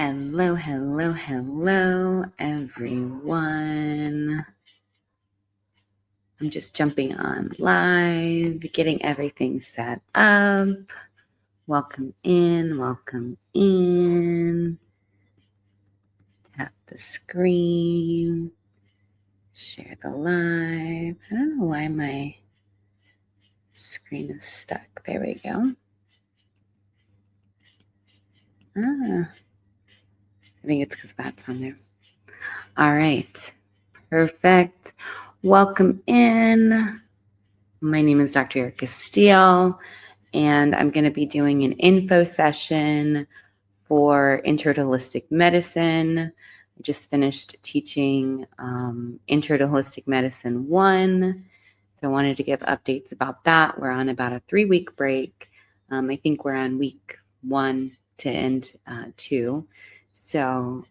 Hello, hello, hello, everyone. I'm just jumping on live, getting everything set up. Welcome in, welcome in. Tap the screen, share the live. I don't know why my screen is stuck. There we go. I think it's because that's on there. All right, perfect. Welcome in. My name is Dr. Erica Steele, and I'm going to be doing an info session for Intro to Holistic Medicine. I just finished teaching Intro to Holistic Medicine 1, so I wanted to give updates about that. We're on about a 3-week break. I think we're on week 1 to end 2. So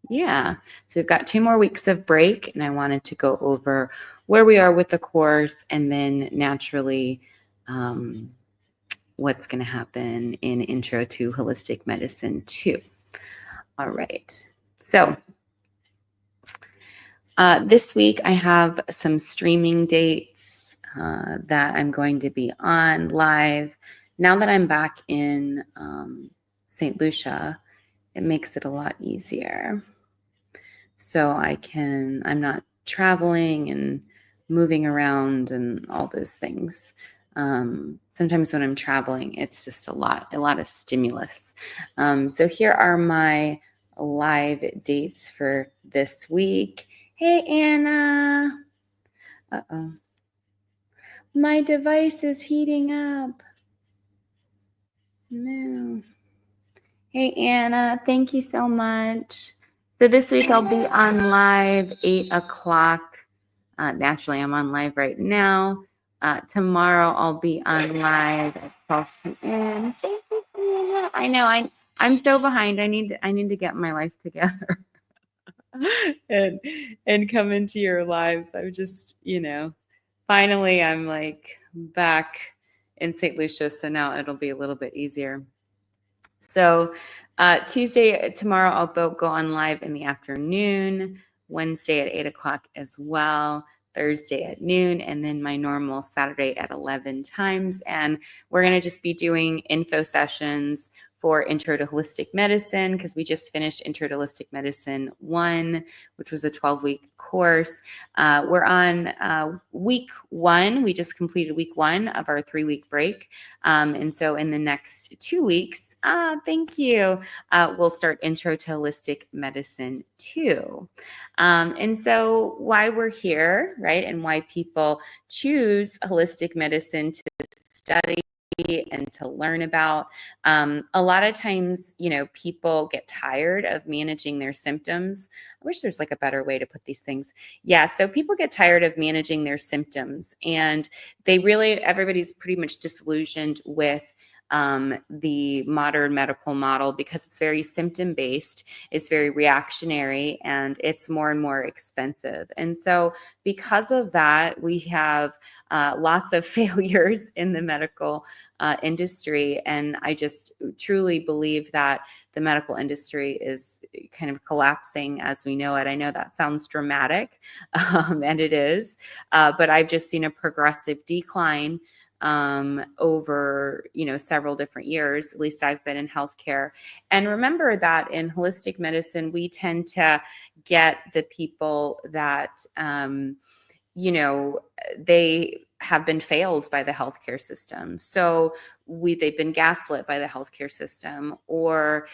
yeah, so we've got 2 more weeks of break, and I wanted to go over where we are with the course, and then naturally what's going to happen in Intro to Holistic Medicine 2. All right, so this week I have some streaming dates that I'm going to be on live. Now that I'm back in St. Lucia, it makes it a lot easier. So I'm not traveling and moving around and all those things. Sometimes when I'm traveling, it's just a lot of stimulus. So here are my live dates for this week. Hey, Anna. Uh-oh. My device is heating up. No. Hey, Anna. Thank you so much. So this week I'll be on live 8 o'clock. Naturally, I'm on live right now. Tomorrow I'll be on live at 12 p.m. Thank you, Anna. I know I'm so behind. I need to get my life together and come into your lives. I'm just, finally I'm like back in St. Lucia, so now it'll be a little bit easier. So Tuesday, tomorrow, I'll both go on live in the afternoon, Wednesday at 8 o'clock as well, Thursday at noon, and then my normal Saturday at 11 times. And we're going to just be doing info sessions for Intro to Holistic Medicine, because we just finished Intro to Holistic Medicine 1, which was a 12-week course. We're on week 1. We just completed week 1 of our 3-week break. And so in the next 2 weeks, thank you, we'll start Intro to Holistic Medicine 2. And so why we're here, right, and why people choose holistic medicine to study and to learn about. A lot of times, people get tired of managing their symptoms. I wish there's like a better way to put these things. Yeah, so people get tired of managing their symptoms, and everybody's pretty much disillusioned with the modern medical model, because it's very symptom based, it's very reactionary, and it's more and more expensive. And so because of that, we have lots of failures in the medical industry. And I just truly believe that the medical industry is kind of collapsing as we know it. I know that sounds dramatic, and it is, but I've just seen a progressive decline over, several different years. At least I've been in healthcare. And remember that in holistic medicine, we tend to get the people that, they have been failed by the healthcare system. So they've been gaslit by the healthcare system, or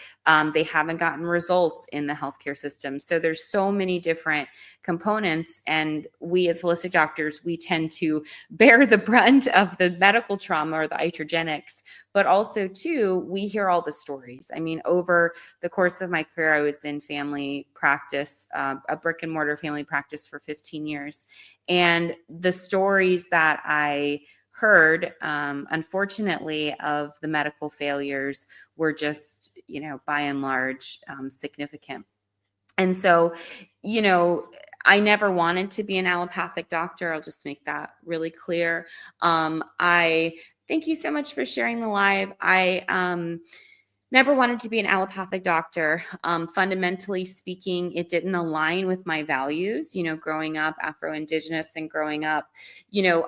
they haven't gotten results in the healthcare system. So there's so many different components, and we as holistic doctors, we tend to bear the brunt of the medical trauma or the iatrogenics, but also too, we hear all the stories. I mean, over the course of my career, I was in family practice, a brick and mortar family practice for 15 years. And the stories that I heard, unfortunately, of the medical failures were just, by and large, significant. And so, I never wanted to be an allopathic doctor. I'll just make that really clear. I thank you so much for sharing the live. Never wanted to be an allopathic doctor. Fundamentally speaking, it didn't align with my values, growing up Afro-Indigenous and growing up,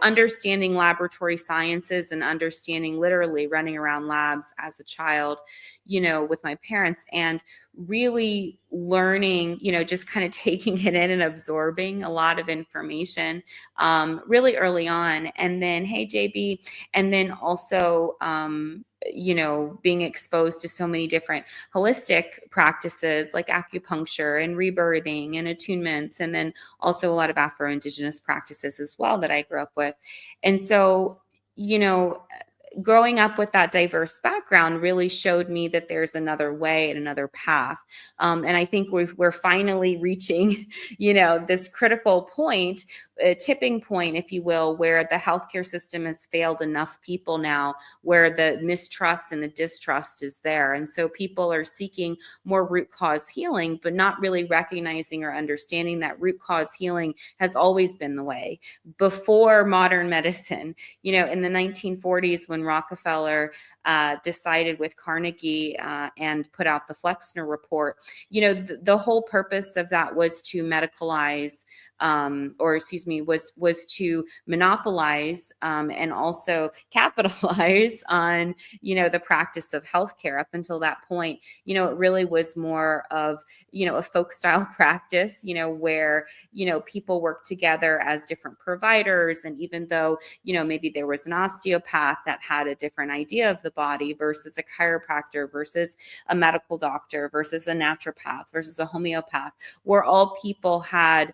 understanding laboratory sciences and understanding literally running around labs as a child, with my parents, and really learning, just kind of taking it in and absorbing a lot of information really early on. And then, hey, JB, and then also, being exposed to so many different holistic practices like acupuncture and rebirthing and attunements, and then also a lot of Afro-Indigenous practices as well that I grew up with. And so, growing up with that diverse background really showed me that there's another way and another path. And I think we're finally reaching, this critical point, a tipping point, if you will, where the healthcare system has failed enough people now, where the mistrust and the distrust is there. And so people are seeking more root cause healing, but not really recognizing or understanding that root cause healing has always been the way. Before modern medicine, in the 1940s, when Rockefeller decided with Carnegie and put out the Flexner report, the whole purpose of that was to medicalize, was to monopolize and also capitalize on, the practice of healthcare. Up until that point, it really was more of, a folk style practice, where, people work together as different providers. And even though, maybe there was an osteopath that had a different idea of the body versus a chiropractor versus a medical doctor versus a naturopath versus a homeopath, where all people had,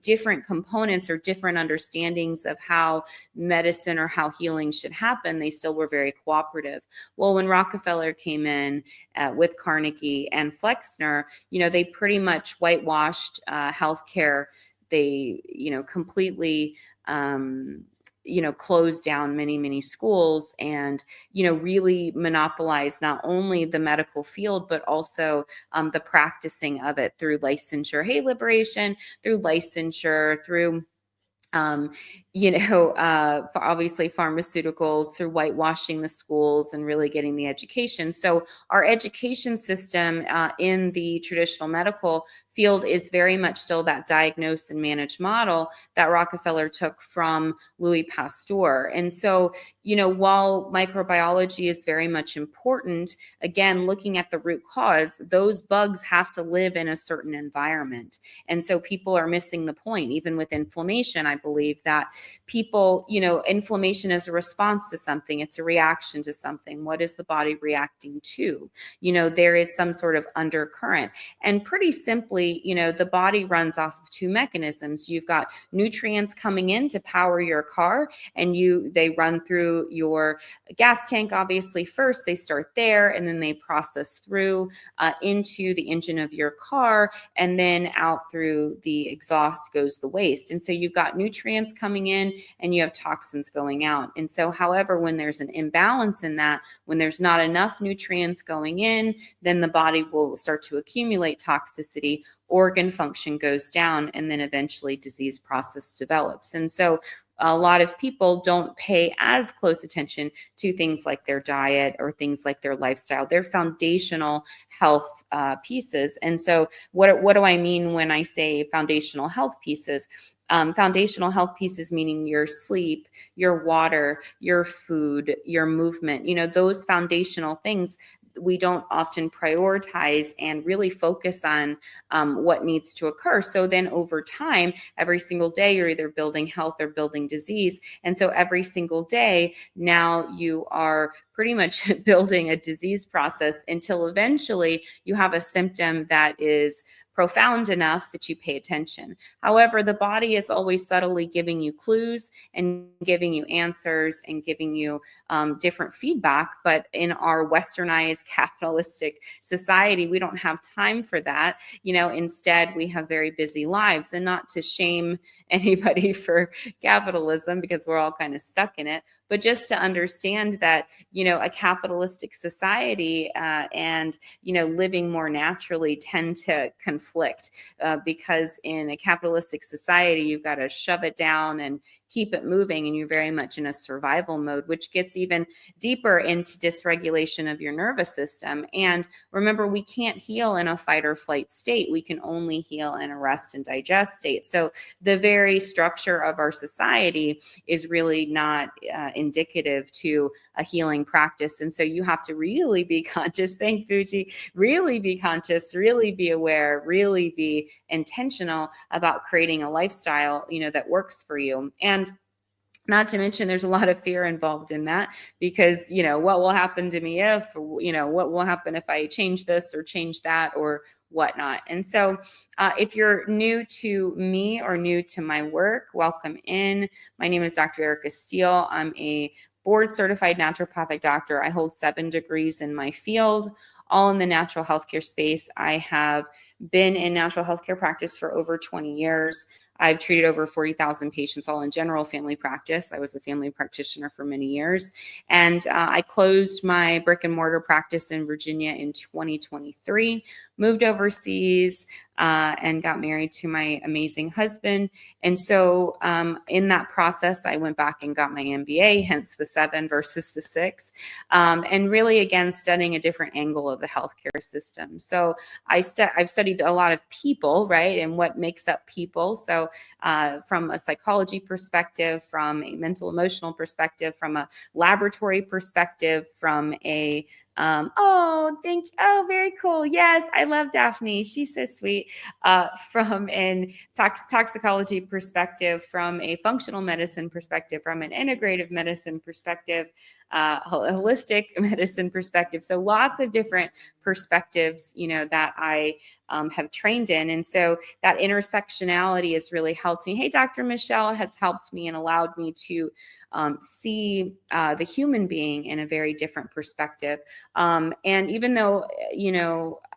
different components or different understandings of how medicine or how healing should happen, they still were very cooperative. Well, when Rockefeller came in with Carnegie and Flexner, they pretty much whitewashed healthcare. They, completely closed down many schools and, really monopolized not only the medical field, but also the practicing of it through licensure, liberation, through licensure, through obviously pharmaceuticals, through whitewashing the schools and really getting the education. So our education system in the traditional medical field is very much still that diagnose and manage model that Rockefeller took from Louis Pasteur. And so, while microbiology is very much important, again, looking at the root cause, those bugs have to live in a certain environment. And so people are missing the point. Even with inflammation, I believe that people, inflammation is a response to something. It's a reaction to something. What is the body reacting to? There is some sort of undercurrent. And pretty simply, the body runs off of two mechanisms. You've got nutrients coming in to power your car, and they run through your gas tank, obviously, first. They start there, and then they process through into the engine of your car, and then out through the exhaust goes the waste. And so you've got nutrients coming in and you have toxins going out. And so, however, when there's an imbalance in that, when there's not enough nutrients going in, then the body will start to accumulate toxicity, organ function goes down, and then eventually disease process develops. And so a lot of people don't pay as close attention to things like their diet or things like their lifestyle, their foundational health pieces. And so what do I mean when I say foundational health pieces? Foundational health pieces meaning your sleep, your water, your food, your movement, those foundational things we don't often prioritize and really focus on what needs to occur. So then over time, every single day, you're either building health or building disease. And so every single day, now you are pretty much building a disease process until eventually you have a symptom that is profound enough that you pay attention. However, the body is always subtly giving you clues and giving you answers and giving you different feedback. But in our westernized capitalistic society, we don't have time for that. Instead, we have very busy lives, and not to shame anybody for capitalism because we're all kind of stuck in it, but just to understand that, a capitalistic society and, living more naturally tend to conflict because in a capitalistic society, you've got to shove it down and keep it moving, and you're very much in a survival mode, which gets even deeper into dysregulation of your nervous system. And remember, we can't heal in a fight or flight state. We can only heal in a rest and digest state. So the very structure of our society is really not indicative to a healing practice. And so you have to really be conscious. Thank Fuji. Really be conscious, really be aware, really be intentional about creating a lifestyle, that works for you. And not to mention, there's a lot of fear involved in that, because, what will happen to me if, what will happen if I change this or change that or whatnot. And so if you're new to me or new to my work, welcome in. My name is Dr. Erica Steele. I'm a board certified naturopathic doctor. I hold 7 degrees in my field, all in the natural healthcare space. I have been in natural healthcare practice for over 20 years. I've treated over 40,000 patients, all in general family practice. I was a family practitioner for many years. And I closed my brick and mortar practice in Virginia in 2023, moved overseas, and got married to my amazing husband. And so in that process, I went back and got my MBA, hence the 7 versus the 6, and really, again, studying a different angle of the healthcare system. So I've studied a lot of people, right, and what makes up people. So from a psychology perspective, from a mental emotional perspective, from a laboratory perspective, from a very cool. Yes, I love Daphne. She's so sweet. From an toxicology perspective, from a functional medicine perspective, from an integrative medicine perspective, holistic medicine perspective. So lots of different perspectives, that I have trained in. And so that intersectionality has really helped me. Hey, Dr. Michelle has helped me and allowed me to see the human being in a very different perspective. And even though,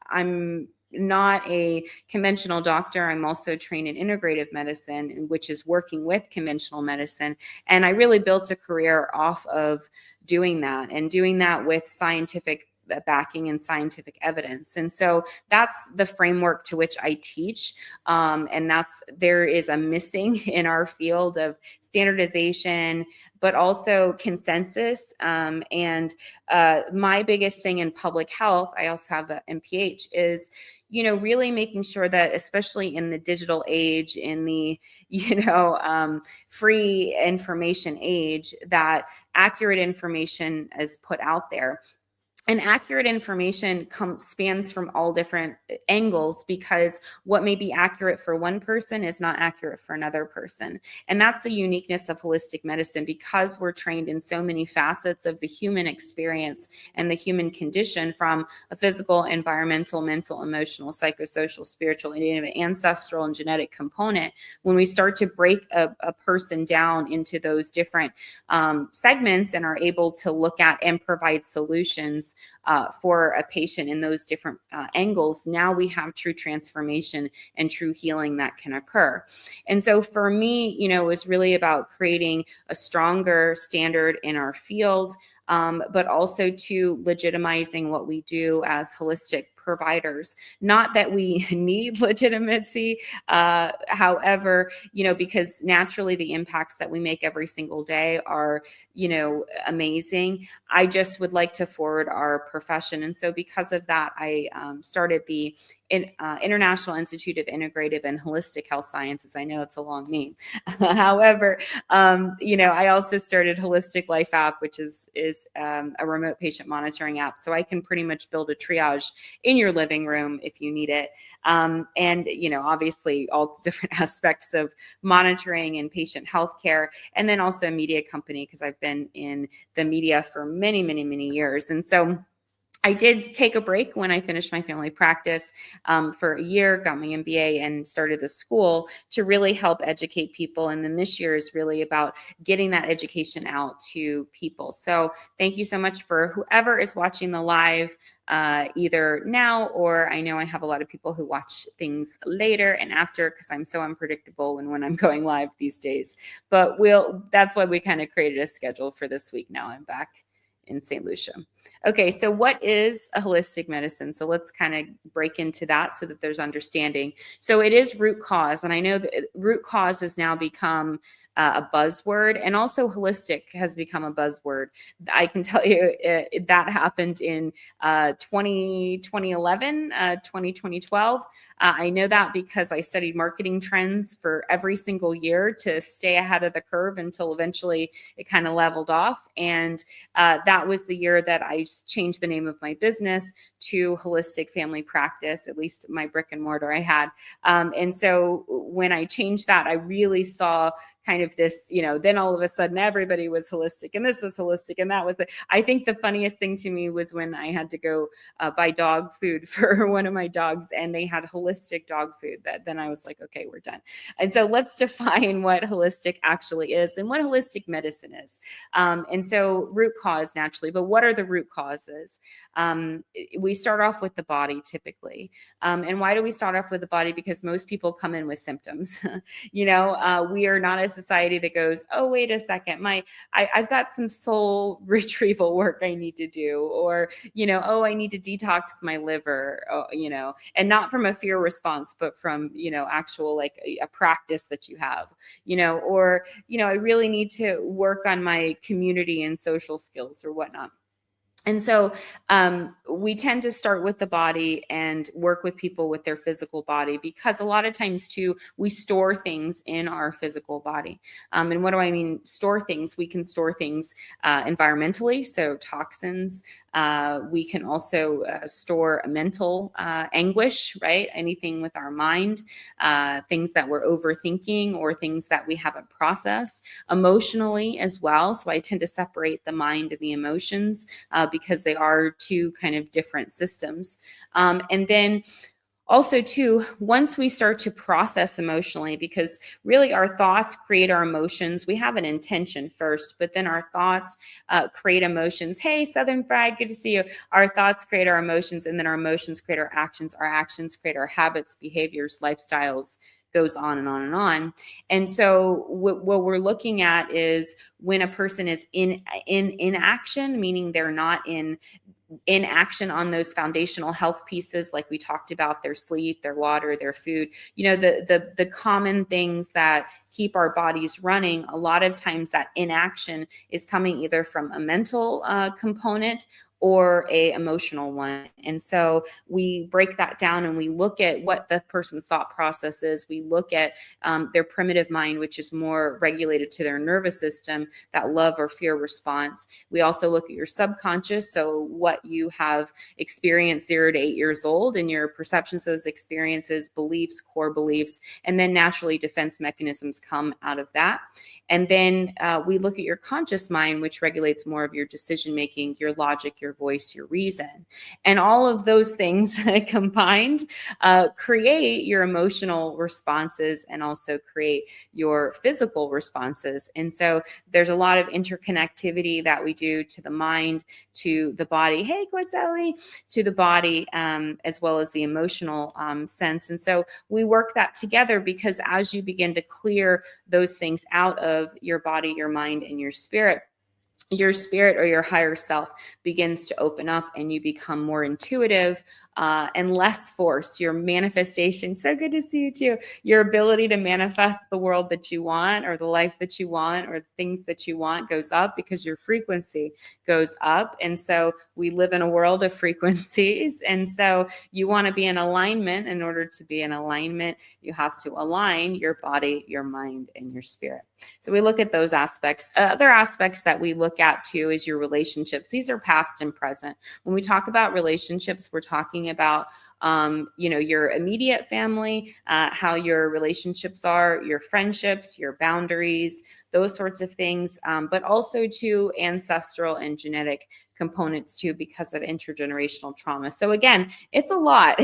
I'm not a conventional doctor, I'm also trained in integrative medicine, which is working with conventional medicine. And I really built a career off of doing that, and doing that with scientific backing and scientific evidence. And so that's the framework to which I teach. And there is a missing in our field of standardization, but also consensus. And my biggest thing in public health, I also have the MPH, is, really making sure that, especially in the digital age, in the, free information age, that accurate information is put out there. And accurate information spans from all different angles, because what may be accurate for one person is not accurate for another person. And that's the uniqueness of holistic medicine, because we're trained in so many facets of the human experience and the human condition, from a physical, environmental, mental, emotional, psychosocial, spiritual, ancestral, and genetic component. When we start to break a person down into those different segments and are able to look at and provide solutions for a patient in those different angles, now we have true transformation and true healing that can occur. And so for me, it was really about creating a stronger standard in our field, but also to legitimizing what we do as holistic providers. Not that we need legitimacy, however, because naturally the impacts that we make every single day are, amazing. I just would like to forward our profession. And so because of that, I started the International Institute of Integrative and Holistic Health Sciences. I know it's a long name. However, I also started Holistic Life app, which is a remote patient monitoring app. So I can pretty much build a triage in your living room if you need it. And, obviously all different aspects of monitoring and patient healthcare, and then also a media company, because I've been in the media for many, many, many years. And so I did take a break when I finished my family practice for a year, got my MBA, and started the school to really help educate people. And then this year is really about getting that education out to people. So thank you so much for whoever is watching the live, either now, or I know I have a lot of people who watch things later and after, because I'm so unpredictable when I'm going live these days. But that's why we kind of created a schedule for this week. Now I'm back in St. Lucia. Okay, so what is a holistic medicine? So let's kind of break into that so that there's understanding. So it is root cause, and I know that root cause has now become a buzzword, and also holistic has become a buzzword. I can tell you that happened in 2011, 2012. I know that because I studied marketing trends for every single year to stay ahead of the curve until eventually it kind of leveled off. And that was the year that I changed the name of my business to Holistic Family Practice, at least my brick and mortar I had. And so when I changed that, I really saw kind of this, then all of a sudden everybody was holistic and this was holistic and that was I think the funniest thing to me was when I had to go buy dog food for one of my dogs and they had holistic dog food. Then I was like, okay, we're done. And so let's define what holistic actually is and what holistic medicine is. And so root cause naturally, but what are the root causes? We start off with the body typically. And why do we start off with the body? Because most people come in with symptoms. We are not a society that goes, oh, wait a second, I've got some soul retrieval work I need to do, or, oh, I need to detox my liver, and not from a fear response, but from, actual like a practice that you have, or, I really need to work on my community and social skills or whatnot. And so we tend to start with the body and work with people with their physical body, because a lot of times too, we store things in our physical body. And what do I mean? Store things. We can store things environmentally, so toxins. We can also store mental anguish, right? Anything with our mind, things that we're overthinking or things that we haven't processed. Emotionally as well. So I tend to separate the mind and the emotions because they are two kind of different systems. And then also too, once we start to process emotionally, because really our thoughts create our emotions. We have an intention first, but then our thoughts create emotions. Hey, Southern Fried, good to see you. Our thoughts create our emotions, and then our emotions create our actions. Our actions create our habits, behaviors, lifestyles, goes on and on and on. And so what we're looking at is when a person is in action, meaning they're not in action on those foundational health pieces, like we talked about, their sleep, their water, their food, the common things that keep our bodies running. A lot of times that inaction is coming either from a mental component or a emotional one. And so we break that down and we look at what the person's thought process is. We look at their primitive mind, which is more regulated to their nervous system, that love or fear response. We also look at your subconscious, so what you have experienced 0 to 8 years old and your perceptions of those experiences, beliefs, core beliefs, and then naturally defense mechanisms come out of that. And then we look at your conscious mind, which regulates more of your decision making, your logic, your voice, your reason. And all of those things combined create your emotional responses and also create your physical responses. And so there's a lot of interconnectivity that we do to the mind, to the body. Hey, Quetzalli, to the body, as well as the emotional sense. And so we work that together, because as you begin to clear those things out of your body, your mind, and your spirit or your higher self begins to open up, and you become more intuitive and less forced. Your manifestation, so good to see you too. Your ability to manifest the world that you want, or the life that you want, or the things that you want goes up, because your frequency goes up. And so we live in a world of frequencies. And so you want to be in alignment. In order to be in alignment, you have to align your body, your mind, and your spirit. So we look at those aspects. Other aspects that we look at too is your relationships. These are past and present. When we talk about relationships, we're talking about your immediate family, how your relationships are, your friendships, your boundaries, those sorts of things, but also to ancestral and genetic components too, because of intergenerational trauma. So again, it's a lot.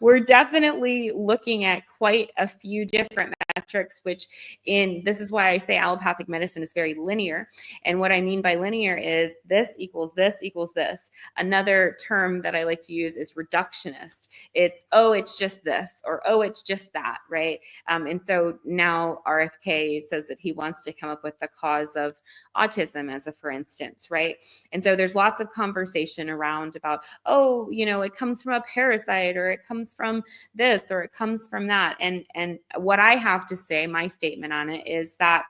We're definitely looking at quite a few different metrics, this is why I say allopathic medicine is very linear. And what I mean by linear is this equals this equals this. Another term that I like to use is reductionist. diagnosed. It's, oh, it's just this, or, oh, it's just that, right? And so now RFK says that he wants to come up with the cause of autism as a for instance, right? And so there's lots of conversation around about, oh, it comes from a parasite, or it comes from this, or it comes from that. And what I have to say, my statement on it is that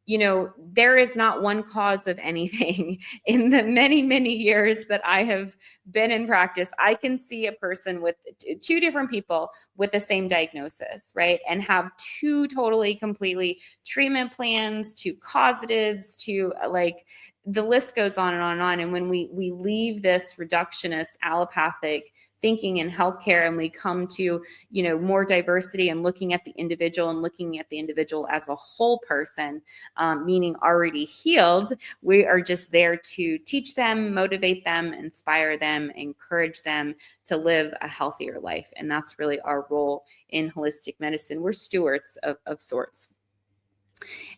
there is not one cause of anything. In the many, many years that I have been in practice, I can see a person with two different people with the same diagnosis, right? And have two totally, completely treatment plans, two causatives, to like, the list goes on and on and on. And when we leave this reductionist allopathic thinking in healthcare, and we come to more diversity and looking at the individual, and looking at the individual as a whole person, meaning already healed, we are just there to teach them, motivate them, inspire them, encourage them to live a healthier life. And that's really our role in holistic medicine. We're stewards of sorts.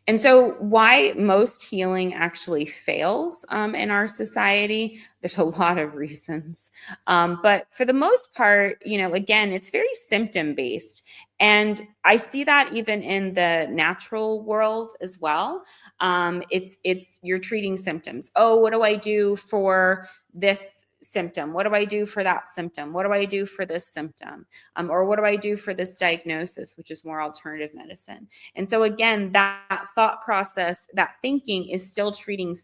And so why most healing actually fails in our society, there's a lot of reasons. But for the most part, again, it's very symptom based. And I see that even in the natural world as well. It's you're treating symptoms. Oh, what do I do for this symptom? What do I do for that symptom? What do I do for this symptom? Or what do I do for this diagnosis, which is more alternative medicine? And so again, that thought process, that thinking is still treating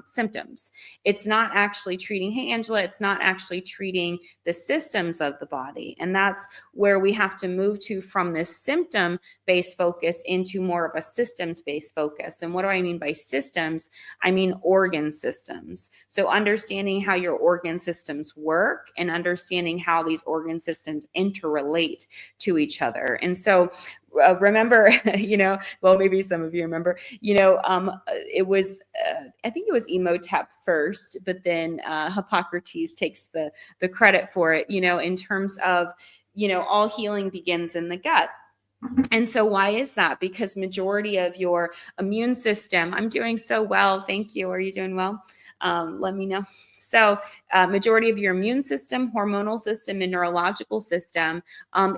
symptoms. It's not actually treating, hey, Angela, it's not actually treating the systems of the body. And that's where we have to move to, from this symptom-based focus into more of a systems-based focus. And what do I mean by systems? I mean organ systems. So understanding how your organ systems work, and understanding how these organ systems interrelate to each other. And so remember, well, maybe some of you remember, it was, I think it was Emotep first, but then Hippocrates takes the credit for it, in terms of, all healing begins in the gut. And so why is that? Because majority of your immune system, I'm doing so well. Thank you. Are you doing well? Let me know. So majority of your immune system, hormonal system, and neurological system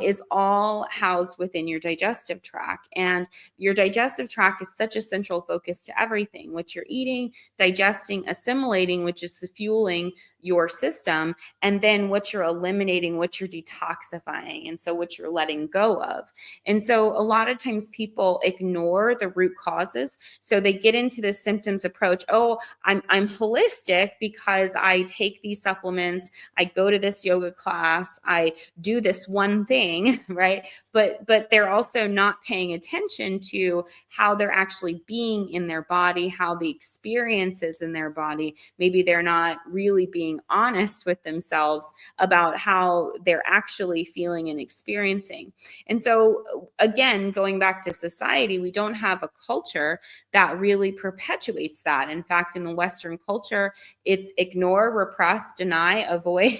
is all housed within your digestive tract. And your digestive tract is such a central focus to everything, what you're eating, digesting, assimilating, which is the fueling your system, and then what you're eliminating, what you're detoxifying, and so what you're letting go of. And so a lot of times people ignore the root causes. So they get into this symptoms approach. Oh, I'm holistic because I take these supplements, I go to this yoga class, I do this one thing, right? But they're also not paying attention to how they're actually being in their body, how the experience is in their body. Maybe they're not really being honest with themselves about how they're actually feeling and experiencing. And so again, going back to society, we don't have a culture that really perpetuates that. In fact, in the Western culture, it's ignore, repress, deny, avoid,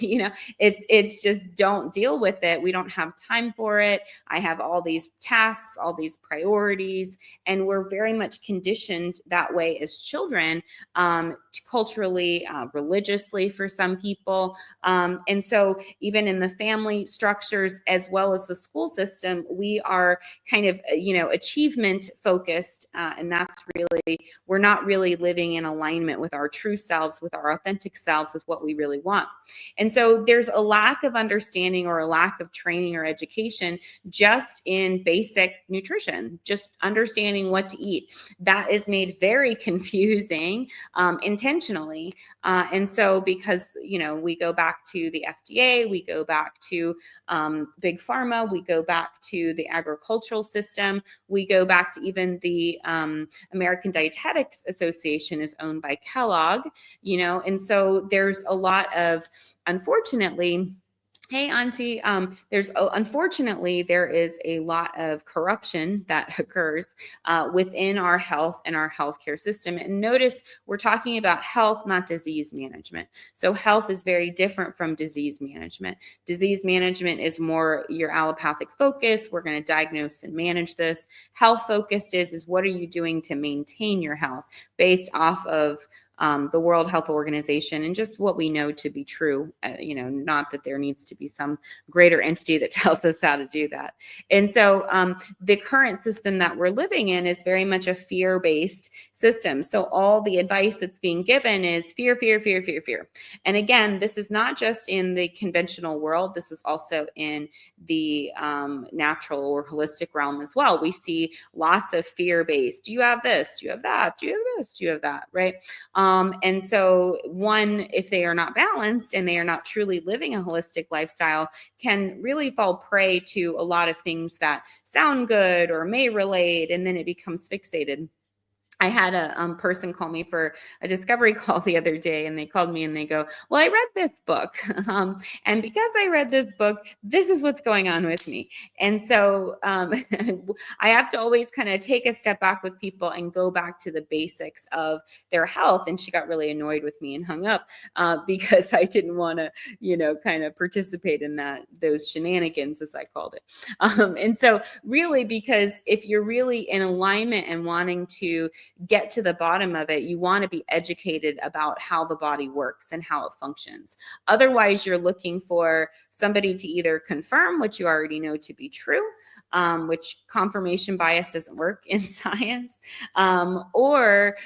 it's just don't deal with it. We don't have time for it. I have all these tasks, all these priorities, and we're very much conditioned that way as children, culturally, religiously for some people. And so even in the family structures, as well as the school system, we are kind of, achievement focused. And that's really, we're not really living in alignment with our true selves, with our authentic selves, with what we really want. And so there's a lack of understanding or a lack of training or education just in basic nutrition, just understanding what to eat. That is made very confusing intentionally. And so because, we go back to the FDA, we go back to big pharma, we go back to the agricultural system, we go back to even the American Dietetics Association is owned by Kellogg, and so there's a lot of, unfortunately, hey, Auntie, unfortunately, there is a lot of corruption that occurs within our health and our healthcare system. And notice we're talking about health, not disease management. So health is very different from disease management. Disease management is more your allopathic focus. We're going to diagnose and manage this. Health focused is what are you doing to maintain your health based off of the World Health Organization, and just what we know to be true. Not that there needs to be some greater entity that tells us how to do that. And so the current system that we're living in is very much a fear-based system. So all the advice that's being given is fear, fear, fear, fear, fear. And again, this is not just in the conventional world. This is also in the natural or holistic realm as well. We see lots of fear-based. Do you have this? Do you have that? Do you have this? Do you have that? Right? And so one, if they are not balanced and they are not truly living a holistic lifestyle, can really fall prey to a lot of things that sound good or may relate, and then it becomes fixated. I had a person call me for a discovery call the other day, and they called me and they go, well, I read this book. And because I read this book, this is what's going on with me. And so I have to always kind of take a step back with people and go back to the basics of their health. And she got really annoyed with me and hung up because I didn't want to, kind of participate in those shenanigans, as I called it. And so really, because if you're really in alignment and wanting to get to the bottom of it, you want to be educated about how the body works and how it functions. Otherwise, you're looking for somebody to either confirm what you already know to be true, which confirmation bias doesn't work in science, or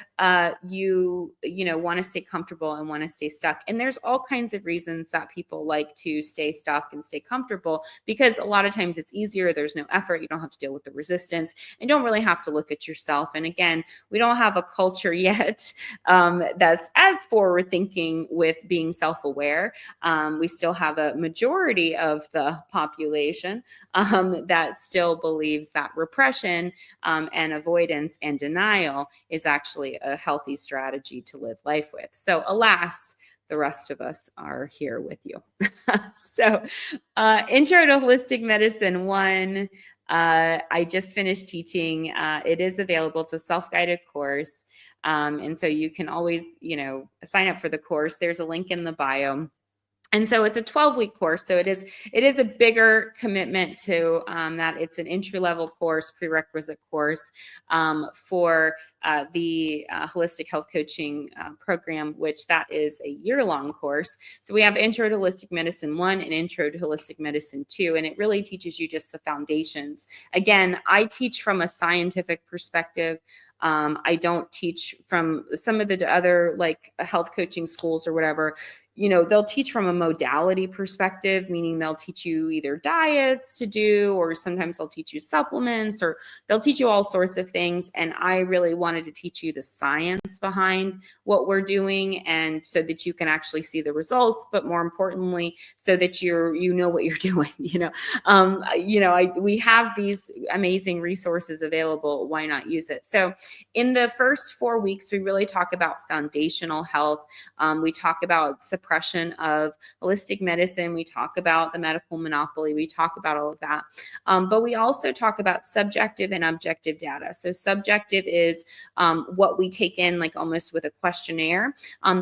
you want to stay comfortable and want to stay stuck. And there's all kinds of reasons that people like to stay stuck and stay comfortable, because a lot of times it's easier. There's no effort. You don't have to deal with the resistance, and don't really have to look at yourself. And again, we don't have a culture yet that's as forward thinking with being self-aware. We still have a majority of the population that still believes that repression and avoidance and denial is actually a healthy strategy to live life with. So alas, the rest of us are here with you. So Intro to Holistic Medicine 1, I just finished teaching. It is available. It's a self-guided course. And so you can always, sign up for the course. There's a link in the bio. And so it's a 12-week course. So it is a bigger commitment to that. It's an entry-level course, prerequisite course for the Holistic Health Coaching program, which that is a year-long course. So we have Intro to Holistic Medicine 1 and Intro to Holistic Medicine 2, and it really teaches you just the foundations. Again, I teach from a scientific perspective. I don't teach from some of the other like health coaching schools or whatever. They'll teach from a modality perspective, meaning they'll teach you either diets to do, or sometimes they'll teach you supplements, or they'll teach you all sorts of things. And I really wanted to teach you the science behind what we're doing, and so that you can actually see the results, but more importantly, so that you know what you're doing. We have these amazing resources available. Why not use it? So in the first 4 weeks, we really talk about foundational health. We talk about suppression of holistic medicine. We talk about the medical monopoly. We talk about all of that. But we also talk about subjective and objective data. So subjective is what we take in like almost with a questionnaire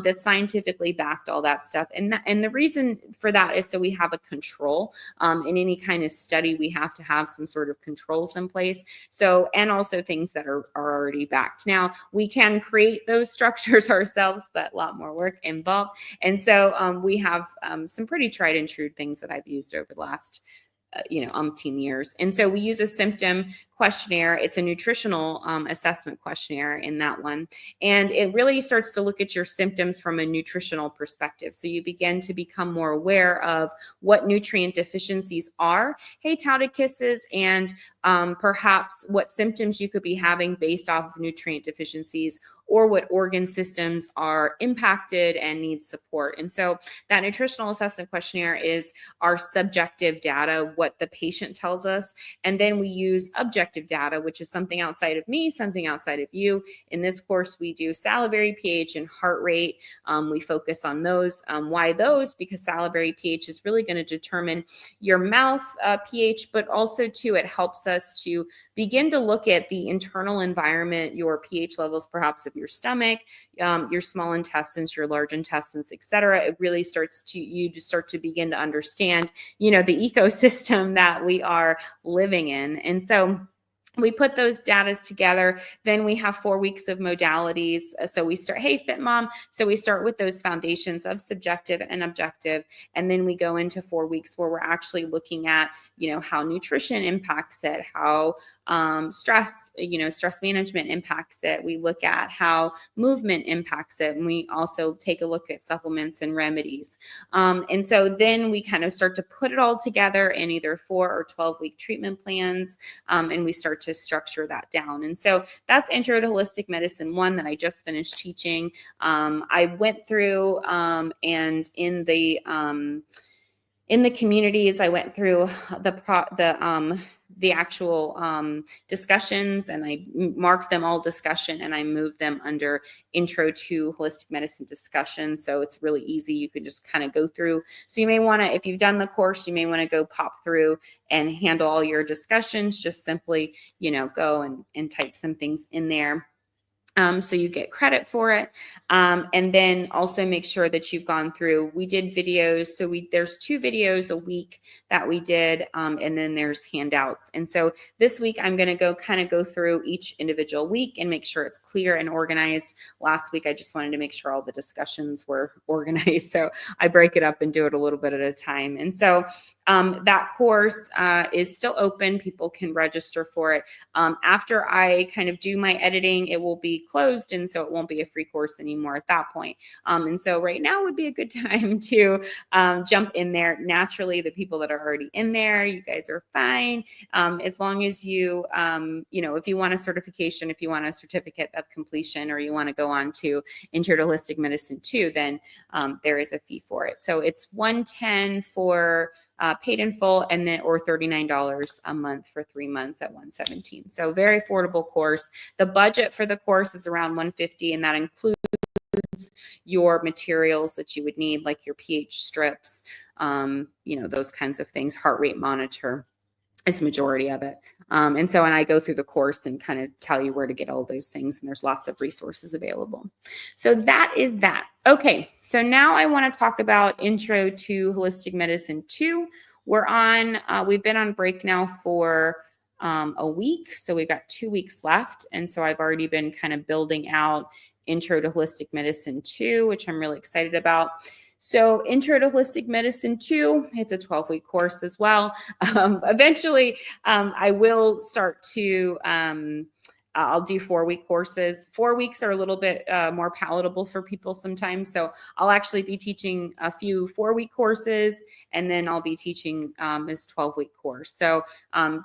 that's scientifically backed, all that stuff. And the reason for that is so we have a control. In any kind of study, we have to have some sort of controls in place. So, and also things that are already backed. Now, we can create those structures ourselves, but a lot more work involved. And so we have some pretty tried and true things that I've used over the last umpteen years. And so we use a symptom questionnaire. It's a nutritional assessment questionnaire in that one. And it really starts to look at your symptoms from a nutritional perspective. So you begin to become more aware of what nutrient deficiencies are, hey, touted kisses, and perhaps what symptoms you could be having based off of nutrient deficiencies, or what organ systems are impacted and need support. And so that nutritional assessment questionnaire is our subjective data, what the patient tells us. And then we use objective data, which is something outside of me, something outside of you. In this course, we do salivary pH and heart rate. We focus on those. Why those? Because salivary pH is really going to determine your mouth pH, but also too, it helps us to begin to look at the internal environment, your pH levels, perhaps of your stomach, your small intestines, your large intestines, etc. It really starts to, you just start to begin to understand, the ecosystem that we are living in. And so we put those datas together. Then we have 4 weeks of modalities. So we start, hey, Fit Mom. So we start with those foundations of subjective and objective. And then we go into 4 weeks where we're actually looking at, how nutrition impacts it, how stress, stress management impacts it. We look at how movement impacts it. And we also take a look at supplements and remedies. And so then we kind of start to put it all together in either 4 or 12-week treatment plans. And we start to structure that down. And so that's Intro to Holistic Medicine 1 that I just finished teaching. I went through and in the communities, I went through the actual discussions, and I marked them all discussion, and I moved them under Intro to Holistic Medicine discussion. So it's really easy. You can just kind of go through. So you may want to, if you've done the course, you may want to go pop through and handle all your discussions. Just simply, go and type some things in there. So you get credit for it. And then also make sure that you've gone through, we did videos. So there's 2 videos a week that we did. And then there's handouts. And so this week I'm going to go through each individual week and make sure it's clear and organized. Last week, I just wanted to make sure all the discussions were organized. So I break it up and do it a little bit at a time. And so that course is still open. People can register for it. After I kind of do my editing, it will be closed, and so it won't be a free course anymore at that point. And so right now would be a good time to jump in there. Naturally, the people that are already in there, you guys are fine. As long as you, if you want a certification, if you want a certificate of completion, or you want to go on to Intro to Holistic Medicine 2, then there is a fee for it. So it's $110 for paid in full, and then or $39 a month for 3 months at $117. So very affordable course. The budget for the course is around $150, and that includes your materials that you would need, like your pH strips, those kinds of things, heart rate monitor is the majority of it. And I go through the course and kind of tell you where to get all those things. And there's lots of resources available. So that is that. Okay. So now I want to talk about Intro to Holistic Medicine 2. We've been on break now for a week. So we've got 2 weeks left. And so I've already been kind of building out Intro to Holistic Medicine 2, which I'm really excited about. So Intro to Holistic Medicine 2, it's a 12-week course as well. Eventually, I will start to, I'll do 4-week courses. 4 weeks are a little bit more palatable for people sometimes. So I'll actually be teaching a few 4-week courses, and then I'll be teaching this 12-week course. So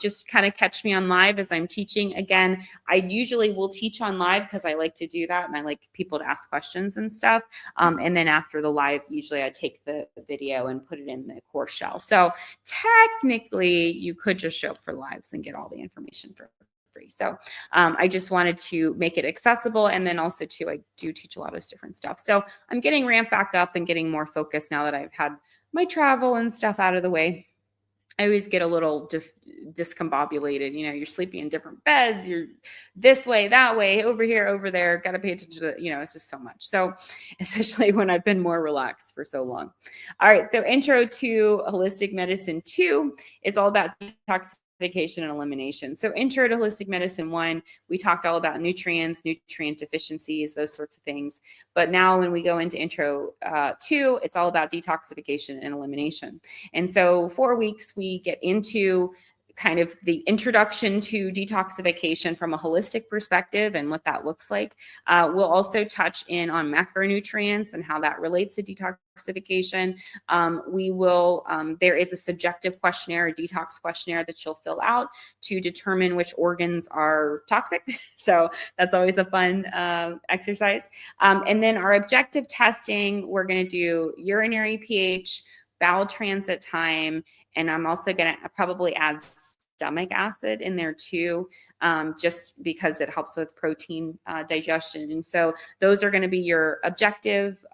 just kind of catch me on live as I'm teaching. Again, I usually will teach on live because I like to do that, and I like people to ask questions and stuff. And then after the live, usually I take the video and put it in the course shell. So technically, you could just show up for lives and get all the information for free. So I just wanted to make it accessible. And then also too, I do teach a lot of different stuff. So I'm getting ramped back up and getting more focused now that I've had my travel and stuff out of the way. I always get a little just discombobulated. You're sleeping in different beds. You're this way, that way, over here, over there. Got to pay attention to it's just so much. So especially when I've been more relaxed for so long. All right. So Intro to Holistic Medicine 2 is all about detoxification and elimination. So Intro to Holistic Medicine 1, we talked all about nutrients, nutrient deficiencies, those sorts of things. But now when we go into Intro 2, it's all about detoxification and elimination. And so 4 weeks, we get into kind of the introduction to detoxification from a holistic perspective and what that looks like. We'll also touch in on macronutrients and how that relates to detoxification. There is a subjective questionnaire, a detox questionnaire that you'll fill out to determine which organs are toxic. So that's always a fun exercise. And then our objective testing, we're going to do urinary pH, bowel transit time, and I'm also going to probably add stomach acid in there too, just because it helps with protein digestion. And so those are going to be your objective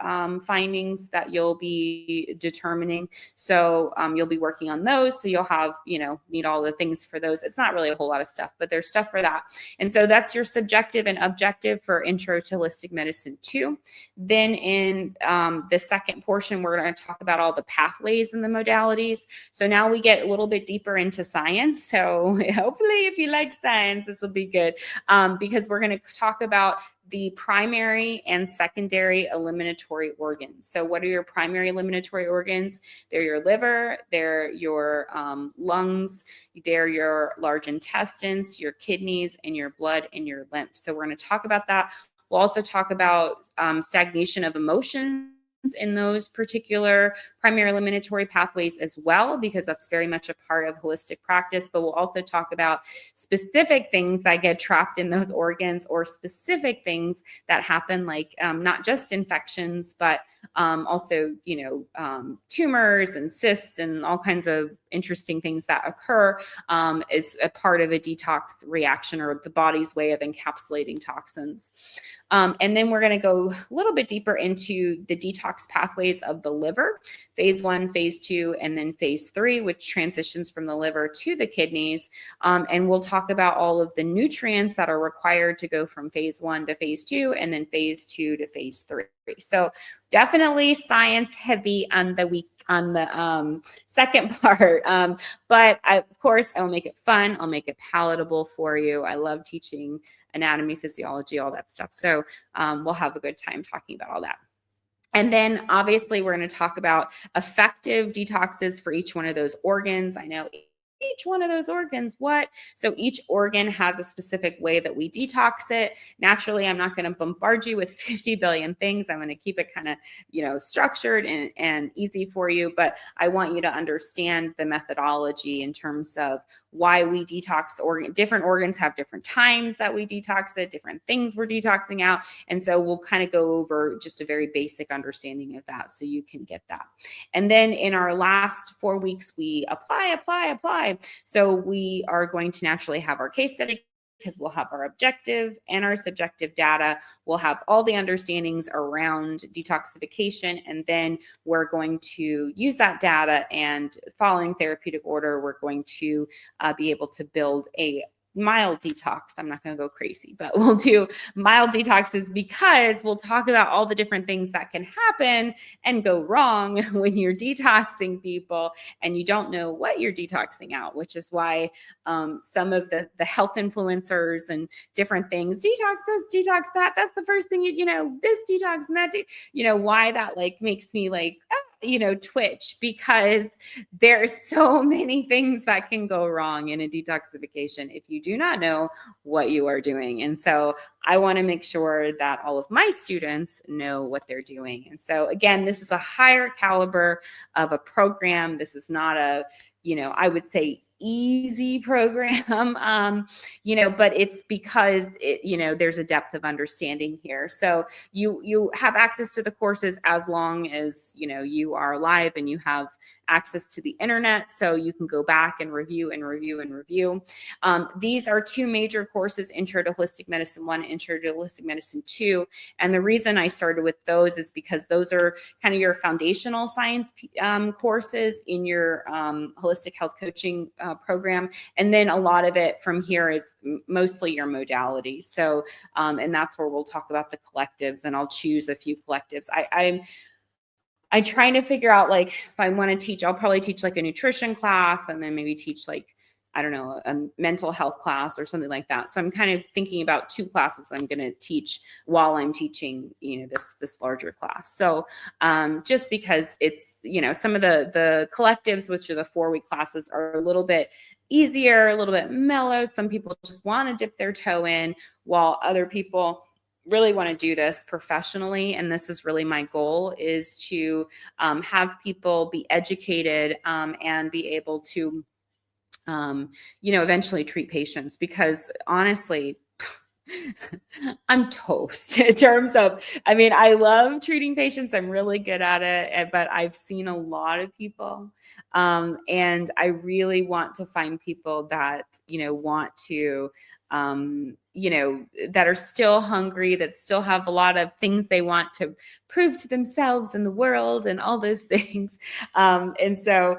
findings that you'll be determining. So you'll be working on those. So you'll have, need all the things for those. It's not really a whole lot of stuff, but there's stuff for that. And so that's your subjective and objective for Intro to Holistic Medicine 2. Then in the second portion, we're going to talk about all the pathways and the modalities. So now we get a little bit deeper into science. So hopefully if you like science, this will be good, because we're going to talk about the primary and secondary eliminatory organs. So what are your primary eliminatory organs? They're your liver, they're your lungs, they're your large intestines, your kidneys, and your blood and your lymph. So we're going to talk about that. We'll also talk about stagnation of emotions in those particular primary eliminatory pathways as well, because that's very much a part of holistic practice. But we'll also talk about specific things that get trapped in those organs, or specific things that happen, like not just infections, but also, tumors and cysts and all kinds of interesting things that occur is a part of a detox reaction, or the body's way of encapsulating toxins. And then we're going to go a little bit deeper into the detox pathways of the liver, phase 1, phase 2, and then phase 3, which transitions from the liver to the kidneys. And we'll talk about all of the nutrients that are required to go from phase 1 to phase 2, and then phase 2 to phase 3. So definitely science heavy on the second part. But of course, I'll make it fun. I'll make it palatable for you. I love teaching anatomy, physiology, all that stuff. So we'll have a good time talking about all that. And then obviously we're going to talk about effective detoxes for each one of those organs. I know each one of those organs, what? So each organ has a specific way that we detox it. Naturally, I'm not going to bombard you with 50 billion things. I'm going to keep it kind of, structured and easy for you. But I want you to understand the methodology in terms of why we detox different organs have different times that we detox it, different things we're detoxing out. And so we'll kind of go over just a very basic understanding of that so you can get that. And then in our last 4 weeks, we apply. So we are going to naturally have our case study, because we'll have our objective and our subjective data. We'll have all the understandings around detoxification, and then we're going to use that data, and following therapeutic order, we're going to be able to build a mild detox. I'm not going to go crazy, but we'll do mild detoxes, because we'll talk about all the different things that can happen and go wrong when you're detoxing people and you don't know what you're detoxing out, which is why some of the health influencers and different things, detox this, detox that, that's the first thing, this detox and that, why that makes me twitch, because there's so many things that can go wrong in a detoxification if you do not know what you are doing. And so I want to make sure that all of my students know what they're doing. And so again, this is a higher caliber of a program. This is not a, I would say easy program, but it's because there's a depth of understanding here. So you have access to the courses as long as you are live and you have access to the internet, so you can go back and review. These are 2 major courses: Intro to Holistic Medicine 1, Intro to Holistic Medicine 2. And the reason I started with those is because those are kind of your foundational science courses in your holistic health coaching program. And then a lot of it from here is mostly your modalities. So, and that's where we'll talk about the collectives, and I'll choose a few collectives. I'm trying to figure out, if I want to teach, I'll probably teach a nutrition class, and then maybe teach I don't know, a mental health class or something like that. So I'm kind of thinking about 2 classes I'm going to teach while I'm teaching, this larger class. So just because it's, some of the collectives, which are the 4-week classes, are a little bit easier, a little bit mellow. Some people just want to dip their toe in, while other people really want to do this professionally. And this is really my goal, is to have people be educated and be able to, eventually treat patients, because honestly, I'm toast in terms of, I love treating patients. I'm really good at it, but I've seen a lot of people. And I really want to find people that, want to you know, that are still hungry, that still have a lot of things they want to prove to themselves and the world and all those things. And so,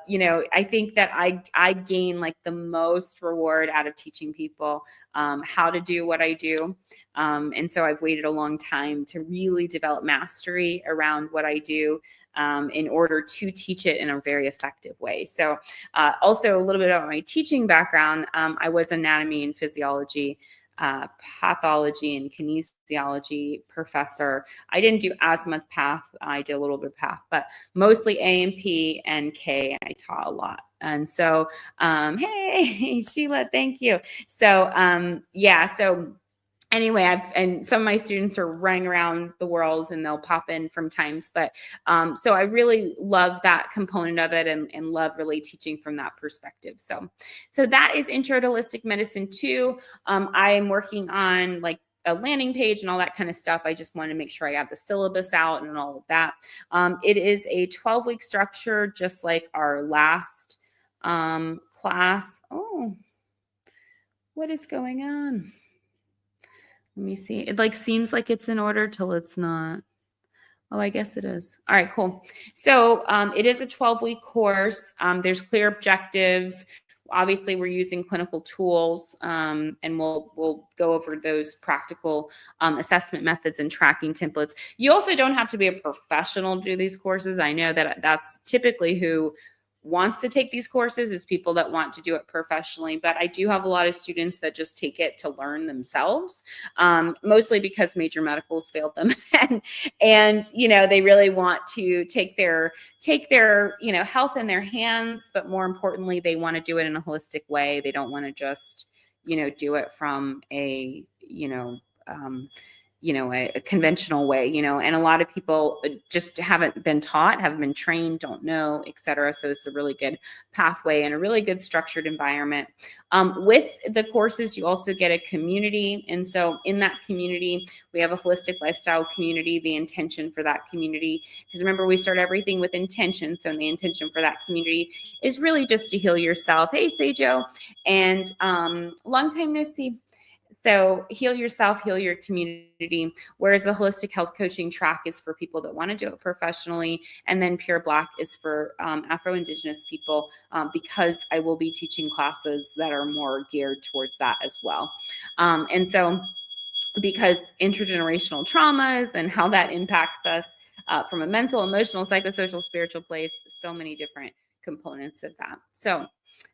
you know, I think that I gain like the most reward out of teaching people how to do what I do. And so I've waited a long time to really develop mastery around what I do in order to teach it in a very effective way. So also a little bit about my teaching background. I was anatomy and physiology, pathology and kinesiology professor. I didn't do as much path. I did a little bit of path, but mostly A&P and K. I taught a lot. And so, hey, Sheila, thank you. So, yeah, so anyway, and some of my students are running around the world and they'll pop in from times, but so I really love that component of it and love really teaching from that perspective. So that is Intro to Holistic Medicine 2. I am working on like a landing page and all that kind of stuff. I just wanted to make sure I got the syllabus out and all of that. It is a 12-week structure, just like our last class. Oh, what is going on? Let me see. It like seems like it's in order till it's not. Oh, I guess it is. All right, cool. So it is a 12-week course. There's clear objectives. Obviously, we're using clinical tools, and we'll go over those practical assessment methods and tracking templates. You also don't have to be a professional to do these courses. I know that that's typically who wants to take these courses is people that want to do it professionally, but I do have a lot of students that just take it to learn themselves, mostly because major medicals failed them, and you know they really want to take their you know health in their hands, but more importantly, they want to do it in a holistic way. They don't want to just you know do it from a a conventional way, you know, and a lot of people just haven't been taught, haven't been trained, don't know, et cetera. So it's a really good pathway and a really good structured environment. With the courses, you also get a community. And so in that community, we have a holistic lifestyle community, the intention for that community, because remember, we start everything with intention. So the intention for that community is really just to heal yourself. Hey, Sejo, and long time no see. So heal yourself, heal your community, whereas the holistic health coaching track is for people that want to do it professionally. And then Pure Black is for Afro-Indigenous people because I will be teaching classes that are more geared towards that as well. And so because intergenerational traumas and how that impacts us from a mental, emotional, psychosocial, spiritual place, so many different components of that. So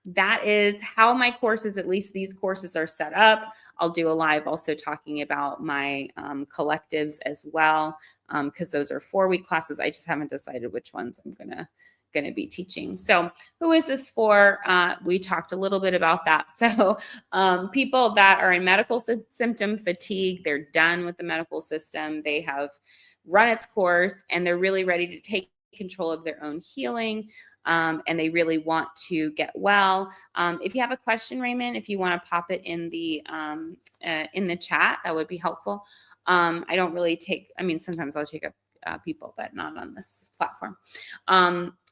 that is how my courses, at least these courses, are set up. I'll do a live also talking about my collectives as well, because those are 4-week classes. I just haven't decided which ones I'm gonna be teaching. So who is this for? We talked a little bit about that. So people that are in medical symptom fatigue, they're done with the medical system. They have run its course and they're really ready to take control of their own healing. And they really want to get well. If you have a question, Raymond, if you want to pop it in the chat, that would be helpful. I don't really take, I mean, sometimes I'll take up people, but not on this platform.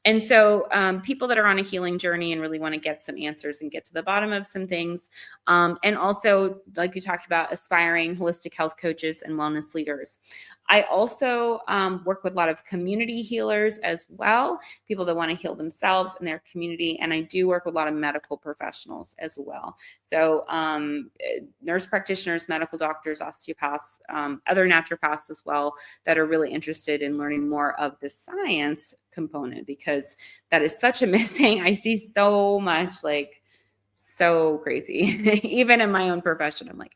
And so people that are on a healing journey and really want to get some answers and get to the bottom of some things. And also, like we talked about, aspiring holistic health coaches and wellness leaders. I also work with a lot of community healers as well, people that want to heal themselves and their community. And I do work with a lot of medical professionals as well. So nurse practitioners, medical doctors, osteopaths, other naturopaths as well that are really interested in learning more of the science component, because that is such a missing. I see so much, like so crazy, even in my own profession. I'm like,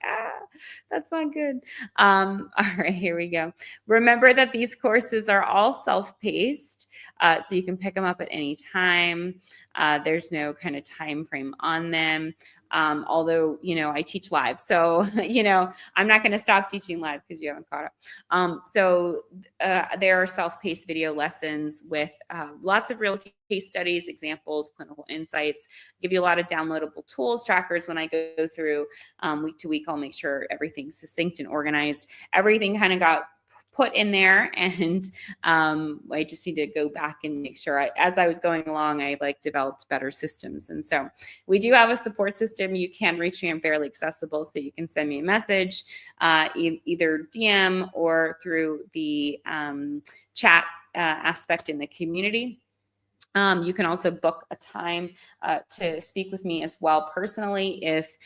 that's not good. All right, here we go. Remember that these courses are all self-paced, so you can pick them up at any time. There's no kind of time frame on them. Although, you know, I teach live. So, you know, I'm not going to stop teaching live because you haven't caught up. So there are self-paced video lessons with lots of real case studies, examples, clinical insights, give you a lot of downloadable tools, trackers. When I go through week to week, I'll make sure everything's succinct and organized. Everything kind of got put in there, and I just need to go back and make sure as I was going along, I like developed better systems. And so we do have a support system. You can reach me. I'm fairly accessible, so you can send me a message, either DM or through the chat aspect in the community. You can also book a time to speak with me as well personally if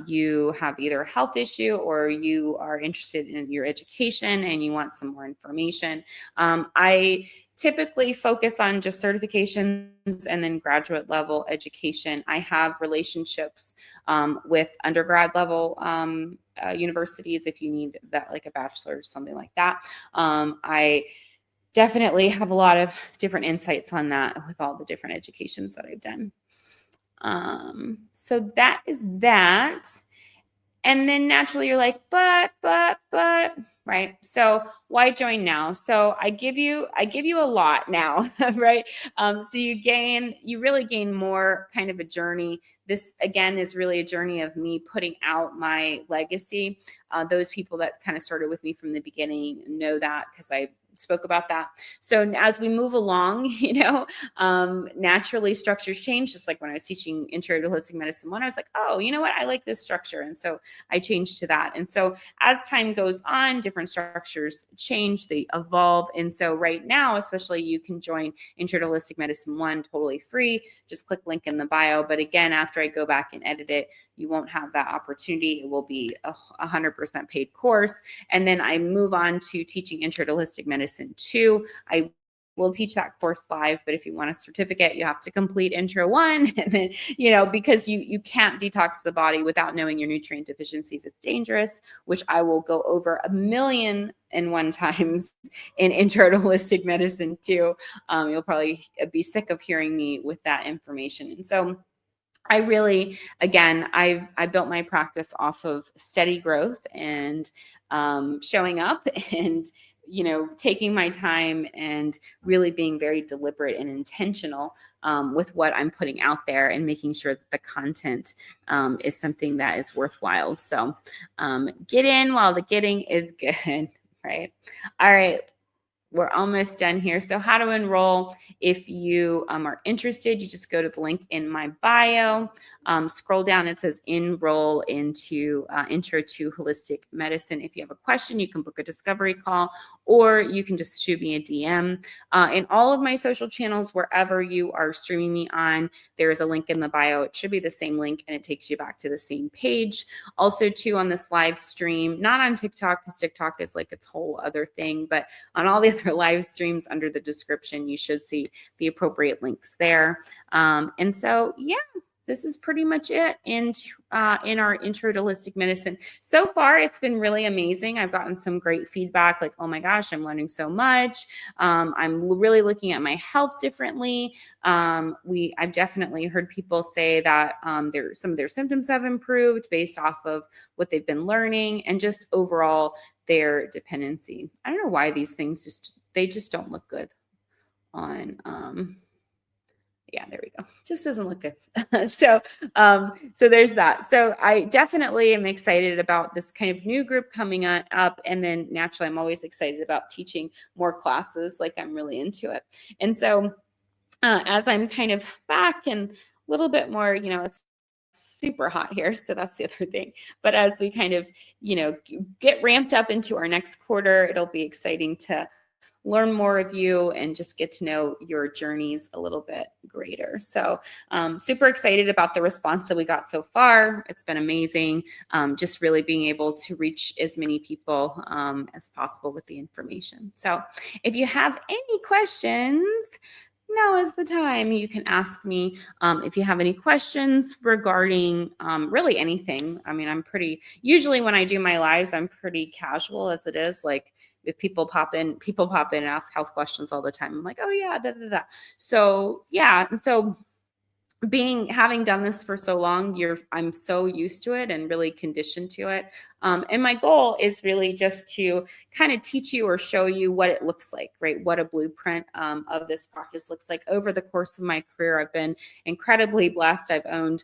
you have either a health issue or you are interested in your education and you want some more information. I typically focus on just certifications and then graduate level education. I have relationships with undergrad level universities if you need that, like a bachelor or something like that. I definitely have a lot of different insights on that with all the different educations that I've done. So that is that. And then naturally you're like, but, right? So why join now? So I give you a lot now, right? So you really gain more kind of a journey. This again is really a journey of me putting out my legacy. Those people that kind of started with me from the beginning know that because I spoke about that. So as we move along, naturally structures change. Just like when I was teaching Intro to Holistic Medicine 1, I was like, oh, you know what? I like this structure. And so I changed to that. And so as time goes on, different structures change, they evolve. And so right now, especially, you can join Intro to Holistic Medicine 1 totally free. Just click link in the bio. But again, after I go back and edit it, you won't have that opportunity. It will be a 100% paid course. And then I move on to teaching Intro to Holistic Medicine 2. I will teach that course live, but if you want a certificate, you have to complete Intro 1. And then, because you can't detox the body without knowing your nutrient deficiencies, it's dangerous, which I will go over 1,000,001 times in Intro to Holistic Medicine 2. You'll probably be sick of hearing me with that information. And so I really, again, I built my practice off of steady growth and showing up and, taking my time and really being very deliberate and intentional with what I'm putting out there and making sure that the content is something that is worthwhile. So get in while the getting is good, right? All right. We're almost done here. So how to enroll. If you are interested, you just go to the link in my bio, scroll down, it says enroll into Intro to Holistic Medicine. If you have a question, you can book a discovery call, or you can just shoot me a DM. In all of my social channels, wherever you are streaming me on, there is a link in the bio. It should be the same link and it takes you back to the same page. Also too, on this live stream, not on TikTok, because TikTok is like its whole other thing, but on all the other live streams under the description, you should see the appropriate links there. And so, yeah, this is pretty much it in our Intro to Holistic Medicine. So far, it's been really amazing. I've gotten some great feedback, like, oh my gosh, I'm learning so much. I'm really looking at my health differently. I've definitely heard people say that some of their symptoms have improved based off of what they've been learning and just overall their dependency. I don't know why these things just don't look good on yeah, there we go. Just doesn't look good. So there's that. So I definitely am excited about this kind of new group coming up. And then naturally, I'm always excited about teaching more classes. Like, I'm really into it. And so as I'm kind of back and a little bit more, it's super hot here. So that's the other thing. But as we kind of, get ramped up into our next quarter, it'll be exciting to learn more of you and just get to know your journeys a little bit greater. So super excited about the response that we got so far. It's been amazing. Just really being able to reach as many people as possible with the information. So if you have any questions, now is the time. You can ask me if you have any questions regarding really anything. I mean, usually when I do my lives, I'm pretty casual as it is. Like, if people pop in and ask health questions all the time. I'm like, oh yeah, da, da, da. So yeah. And so having done this for so long, I'm so used to it and really conditioned to it. And my goal is really just to kind of teach you or show you what it looks like, right? What a blueprint of this practice looks like. Over the course of my career, I've been incredibly blessed. I've owned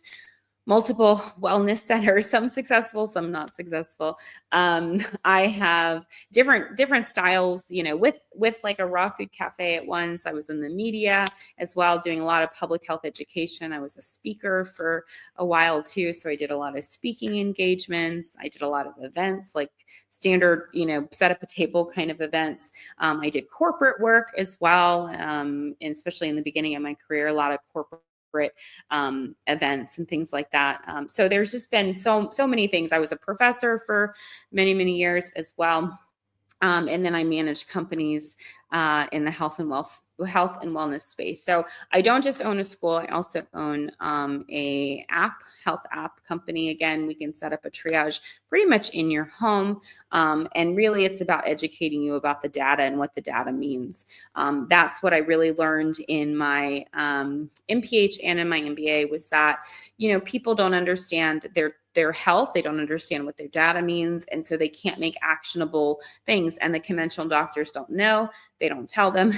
multiple wellness centers, some successful, some not successful. I have different styles, with like a raw food cafe at once. I was in the media as well, doing a lot of public health education. I was a speaker for a while too. So I did a lot of speaking engagements. I did a lot of events, like standard, set up a table kind of events. I did corporate work as well. And especially in the beginning of my career, a lot of corporate events and things like that. So there's just been so many things. I was a professor for many years as well. And then I manage companies in the health and wellness space. So I don't just own a school. I also own a health app company. Again, we can set up a triage pretty much in your home. And really it's about educating you about the data and what the data means. That's what I really learned in my MPH and in my MBA, was that, people don't understand their health. They don't understand what their data means. And so they can't make actionable things. And the conventional doctors don't know. They don't tell them,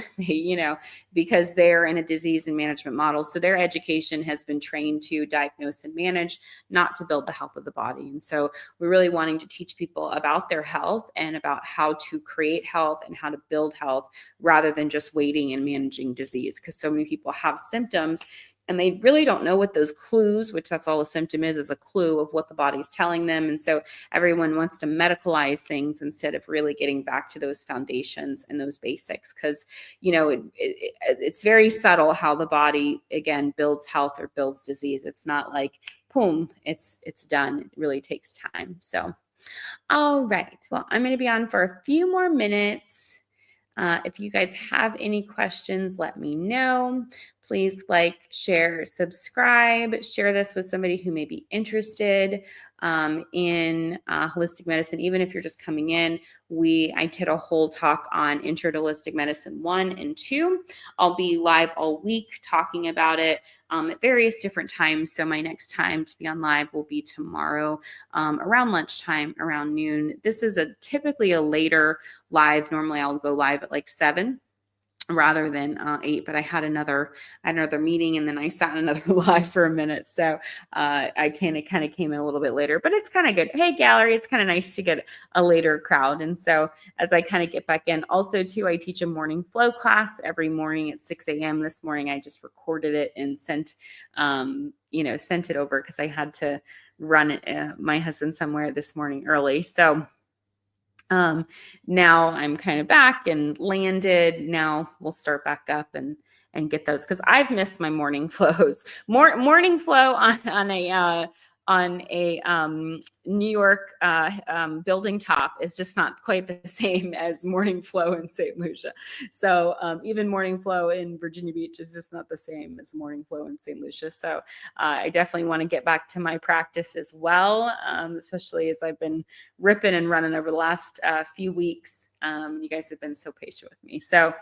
because they're in a disease and management model. So their education has been trained to diagnose and manage, not to build the health of the body. And so we're really wanting to teach people about their health and about how to create health and how to build health, rather than just waiting and managing disease. Because so many people have symptoms and they really don't know what those clues, which that's all a symptom is a clue of what the body's telling them. And so everyone wants to medicalize things instead of really getting back to those foundations and those basics. Because, it's very subtle how the body, again, builds health or builds disease. It's not like, boom, it's done. It really takes time. So, all right. Well, I'm going to be on for a few more minutes. If you guys have any questions, let me know. Please like, share, subscribe, share this with somebody who may be interested in holistic medicine. Even if you're just coming in, I did a whole talk on Intro to Holistic Medicine 1 and 2. I'll be live all week talking about it at various different times. So my next time to be on live will be tomorrow around lunchtime, around noon. This is typically a later live. Normally I'll go live at like 7 rather than 8, but I had another meeting, and then I sat in another live for a minute. So I kind of came in a little bit later, but it's kind of good. Hey, gallery, it's kind of nice to get a later crowd. And so as I kind of get back in, also too, I teach a morning flow class every morning at 6 a.m. This morning, I just recorded it and sent it over because I had to run my husband somewhere this morning early. So now I'm kind of back and landed. Now we'll start back up and get those, because I've missed my morning flows. Morning flow on a New York building top is just not quite the same as morning flow in St. Lucia. So even morning flow in Virginia Beach is just not the same as morning flow in St. Lucia. So I definitely want to get back to my practice as well, especially as I've been ripping and running over the last few weeks. You guys have been so patient with me. So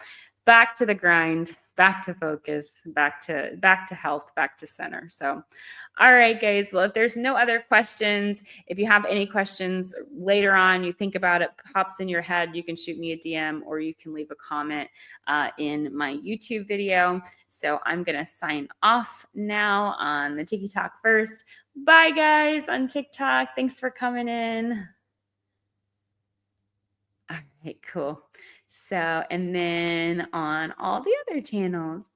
back to the grind, back to focus, back to health, back to center. So, all right, guys. Well, if there's no other questions, if you have any questions later on, you think about it, pops in your head, you can shoot me a DM or you can leave a comment in my YouTube video. So I'm going to sign off now on the Tiki Talk first. Bye, guys, on TikTok. Thanks for coming in. All right, cool. So, and then on all the other channels.